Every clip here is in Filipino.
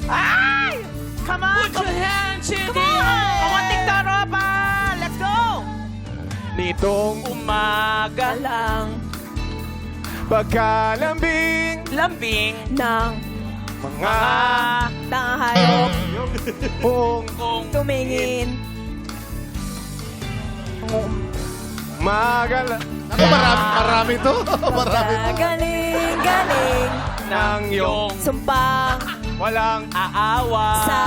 Ay! Come on! Put your hands in the Come on! air! Kamunting taropa! Let's go! Nitong Umaga Lang pagkalambing lambing ng mga tahayop kung kung tumingin. magala Ako, marami to. marami to. Galing-galing ng iyong sumpang walang aawa sa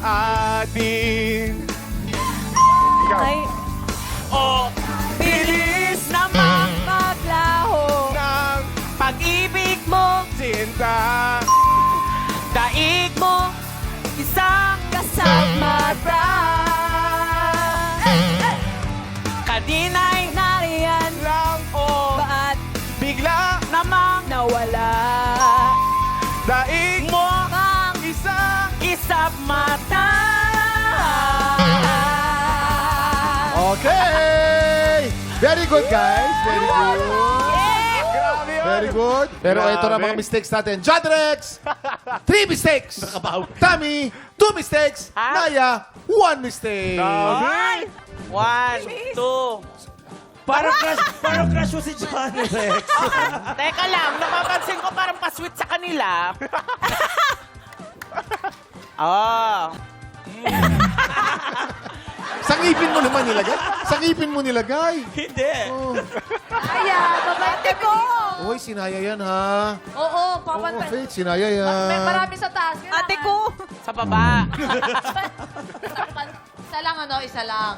atin. Ikaw. ay o bilis naman maglaho. Ng Pag-ibig mo, sinta daig mo isang kasama kanina'y nariyan lang o ba't bigla namang nawala daig mo kang isang isang mata. Okay! Very good, guys. Very good. grabe yun. Very good. Pero ito na mga mistakes natin. John Rex, 3 mistakes. Tommy, 2 mistakes. Naya, 1 mistake. Grabe. 1, 2 parang crush mo si John Rex. Teka lang, napapansin ko parang pasweet sa kanila. Oh. Sangipin mo naman nilagay. Sangipin mo nilagay. Hindi. Oh. Aya, babante ko. Uy, sinaya yan, ha? Oo, Oo, papanta. Faith, sinaya May yan. marami sa taas. Ate ko. Sa baba. Isa lang, ano? Isa lang.